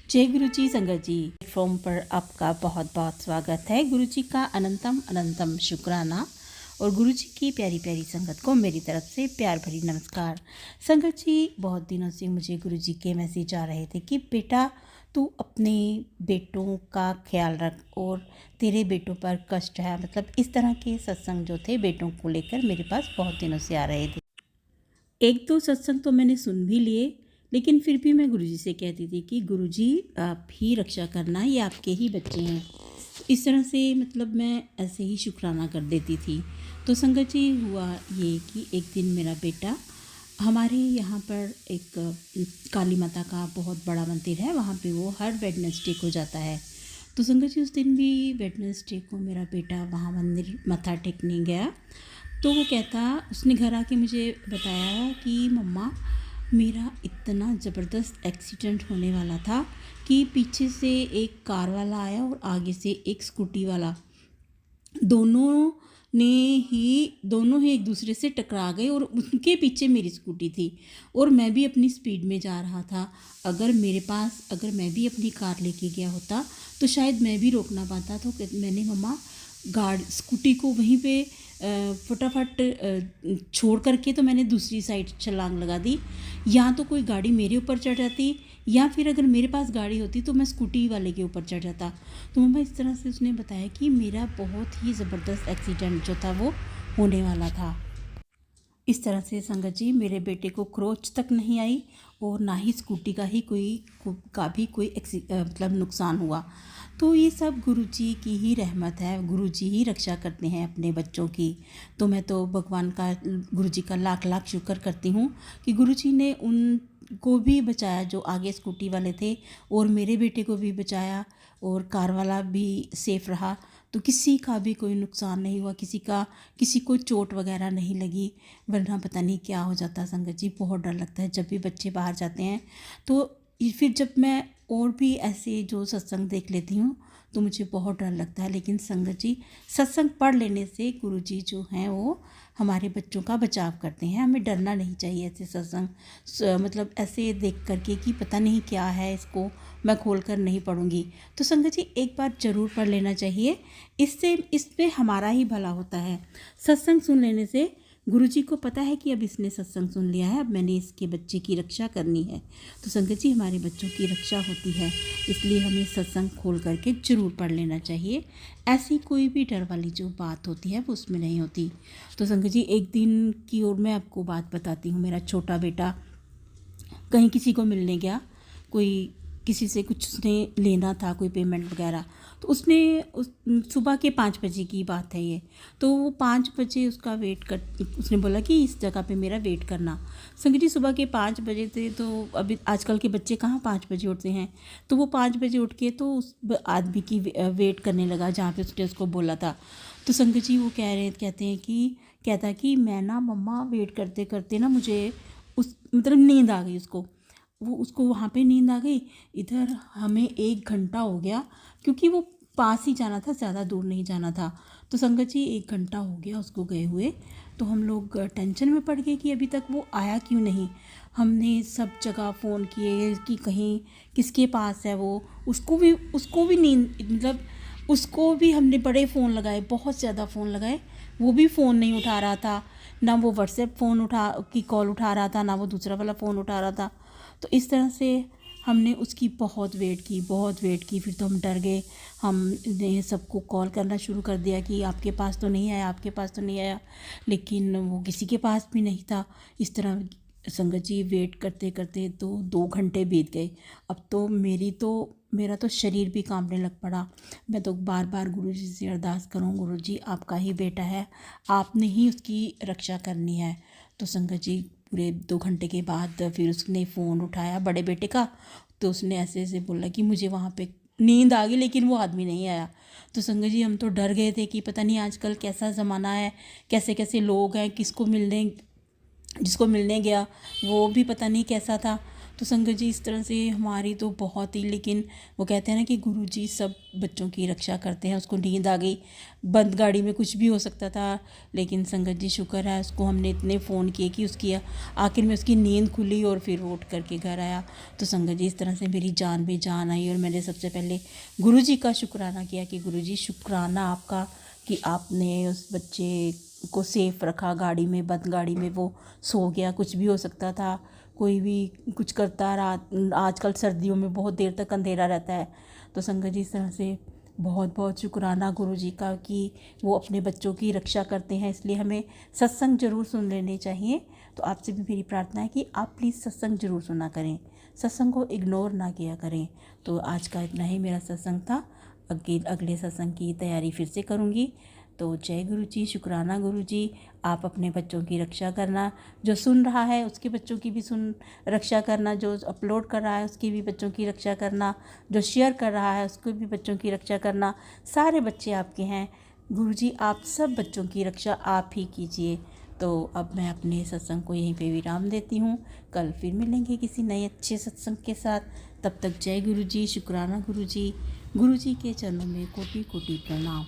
जय गुरु जी संगत जी प्लेटफॉर्म पर आपका बहुत बहुत स्वागत है। गुरु जी का अनंतम अनंतम शुक्राना और गुरु जी की प्यारी प्यारी संगत को मेरी तरफ से प्यार भरी नमस्कार। संगत जी, बहुत दिनों से मुझे गुरु जी के मैसेज आ रहे थे कि बेटा तू अपने बेटों का ख्याल रख और तेरे बेटों पर कष्ट है, मतलब इस तरह के सत्संग जो थे बेटों को लेकर मेरे पास बहुत दिनों से आ रहे थे। एक दो सत्संग तो मैंने सुन भी लिए, लेकिन फिर भी मैं गुरुजी से कहती थी कि गुरुजी आप ही रक्षा करना, ये आपके ही बच्चे हैं। इस तरह से मतलब मैं ऐसे ही शुक्राना कर देती थी। तो संगत जी, हुआ ये कि एक दिन मेरा बेटा, हमारे यहाँ पर एक काली माता का बहुत बड़ा मंदिर है, वहाँ पे वो हर वेडनेसडे को जाता है। तो संगत जी, उस दिन भी वेडनेसडे को मेरा बेटा वहाँ मंदिर मत्था टेकने गया। तो वो कहता, उसने घर आके मुझे बताया कि मम्मा मेरा इतना ज़बरदस्त एक्सीडेंट होने वाला था कि पीछे से एक कार वाला आया और आगे से एक स्कूटी वाला, दोनों ने दोनों ही एक दूसरे से टकरा गए और उनके पीछे मेरी स्कूटी थी और मैं भी अपनी स्पीड में जा रहा था। अगर मैं भी अपनी कार लेके गया होता तो शायद मैं भी रोक ना पाता। तो मैंने मम्मा स्कूटी को वहीं पे फटाफट छोड़ करके तो मैंने दूसरी साइड छलांग लगा दी। या तो कोई गाड़ी मेरे ऊपर चढ़ जाती, या फिर अगर मेरे पास गाड़ी होती तो मैं स्कूटी वाले के ऊपर चढ़ जाता। तो मम्मा इस तरह से उसने बताया कि मेरा बहुत ही ज़बरदस्त एक्सीडेंट जो था वो होने वाला था। इस तरह से संगत जी, मेरे बेटे को क्रोच तक नहीं आई और ना ही स्कूटी का भी कोई मतलब नुकसान हुआ। तो ये सब गुरुजी की ही रहमत है, गुरुजी ही रक्षा करते हैं अपने बच्चों की। तो मैं तो भगवान का, गुरुजी का लाख लाख शुक्र करती हूँ कि गुरुजी ने उनको भी बचाया जो आगे स्कूटी वाले थे, और मेरे बेटे को भी बचाया और कार वाला भी सेफ़ रहा। तो किसी का भी कोई नुकसान नहीं हुआ, किसी को चोट वगैरह नहीं लगी, वरना पता नहीं क्या हो जाता। संगत जी, बहुत डर लगता है जब भी बच्चे बाहर जाते हैं। तो फिर जब मैं और भी ऐसे जो सत्संग देख लेती हूँ तो मुझे बहुत डर लगता है। लेकिन संगत जी, सत्संग पढ़ लेने से गुरुजी जो हैं वो हमारे बच्चों का बचाव करते हैं। हमें डरना नहीं चाहिए ऐसे सत्संग मतलब ऐसे देख करके कि पता नहीं क्या है, इसको मैं खोल कर नहीं पढ़ूँगी। तो संगत जी, एक बार ज़रूर पढ़ लेना चाहिए, इसमें हमारा ही भला होता है। सत्संग सुन लेने से गुरुजी को पता है कि अब इसने सत्संग सुन लिया है, अब मैंने इसके बच्चे की रक्षा करनी है। तो संगत जी, हमारे बच्चों की रक्षा होती है, इसलिए हमें सत्संग खोल करके ज़रूर पढ़ लेना चाहिए। ऐसी कोई भी डर वाली जो बात होती है वो उसमें नहीं होती। तो संगत जी, एक दिन की और मैं आपको बात बताती हूँ। मेरा छोटा बेटा कहीं किसी को मिलने गया, किसी से कुछ उसने लेना था, कोई पेमेंट वगैरह। तो सुबह के 5 बजे की बात है ये। तो वो 5 बजे उसने बोला कि इस जगह पे मेरा वेट करना। संगत जी, सुबह के 5 बजे थे, तो अभी आजकल के बच्चे कहाँ 5 बजे उठते हैं। तो वो 5 बजे उठ के तो उस आदमी की वेट करने लगा जहाँ पे उसने उसको बोला था। तो संगत जी, वो कहता कि मैं ना मम्मा वेट करते करते ना मुझे मतलब नींद आ गई उसको वहाँ पे नींद आ गई। इधर हमें 1 घंटा हो गया, क्योंकि वो पास ही जाना था, ज़्यादा दूर नहीं जाना था। तो संगत जी, 1 घंटा हो गया उसको गए हुए। तो हम लोग टेंशन में पड़ गए कि अभी तक वो आया क्यों नहीं। हमने सब जगह फ़ोन किए कि कहीं किसके पास है वो। उसको भी नींद, मतलब उसको भी हमने बड़े फ़ोन लगाए, बहुत ज़्यादा फ़ोन लगाए, वो भी फ़ोन नहीं उठा रहा था। ना वो व्हाट्सएप की कॉल उठा रहा था, ना वो दूसरा वाला फ़ोन उठा रहा था। तो इस तरह से हमने उसकी बहुत वेट की। फिर तो हम डर गए। हमने सबको कॉल करना शुरू कर दिया कि आपके पास तो नहीं आया, लेकिन वो किसी के पास भी नहीं था। इस तरह संगत जी, वेट करते करते तो 2 घंटे बीत गए। अब तो मेरा तो शरीर भी कांपने लग पड़ा। मैं तो बार बार गुरुजी से अरदास करूं, गुरुजी आपका ही बेटा है, आपने ही उसकी रक्षा करनी है। तो संगत जी, पूरे 2 घंटे के बाद फिर उसने फ़ोन उठाया बड़े बेटे का। तो उसने ऐसे ऐसे बोला कि मुझे वहाँ पे नींद आ गई, लेकिन वो आदमी नहीं आया। तो संगत जी, हम तो डर गए थे कि पता नहीं आजकल कैसा ज़माना है, कैसे कैसे लोग हैं, जिसको मिलने गया वो भी पता नहीं कैसा था। तो संगत जी इस तरह से हमारी तो बहुत ही, लेकिन वो कहते हैं ना कि गुरु जी सब बच्चों की रक्षा करते हैं। उसको नींद आ गई, बंद गाड़ी में कुछ भी हो सकता था, लेकिन संगत जी शुक्र है उसको हमने इतने फ़ोन किए कि उसकी आखिर में उसकी नींद खुली और फिर वो उठ करके घर आया। तो संगत जी इस तरह से मेरी जान में जान आई और मैंने सबसे पहले गुरु जी का शुक्राना किया कि गुरु जी शुक्राना आपका कि आपने उस बच्चे को सेफ रखा गाड़ी में, बंद गाड़ी में वो सो गया। कुछ भी हो सकता था, कोई भी कुछ करता रात, आजकल सर्दियों में बहुत देर तक अंधेरा रहता है। तो संगत जी इस तरह से बहुत बहुत शुक्राना गुरु जी का कि वो अपने बच्चों की रक्षा करते हैं। इसलिए हमें सत्संग ज़रूर सुन लेने चाहिए। तो आपसे भी मेरी प्रार्थना है कि आप प्लीज़ सत्संग ज़रूर सुना करें, सत्संग को इग्नोर ना किया करें। तो आज का इतना ही मेरा सत्संग था। अगले सत्संग की तैयारी फिर से करूँगी। तो जय गुरु जी, शुक्राना गुरु जी। आप अपने बच्चों की रक्षा करना, जो सुन रहा है उसके बच्चों की भी रक्षा करना, जो अपलोड कर रहा है उसकी भी बच्चों की रक्षा करना, जो शेयर कर रहा है उसको भी बच्चों की रक्षा करना। सारे बच्चे आपके हैं गुरु जी, आप सब बच्चों की रक्षा आप ही कीजिए। तो अब मैं अपने सत्संग को यहीं पे विराम देती हूँ। कल फिर मिलेंगे किसी नए अच्छे सत्संग के साथ। तब तक जय गुरु जी, शुक्राना गुरु जी। गुरु जी के चरणों में कोटि कोटि प्रणाम।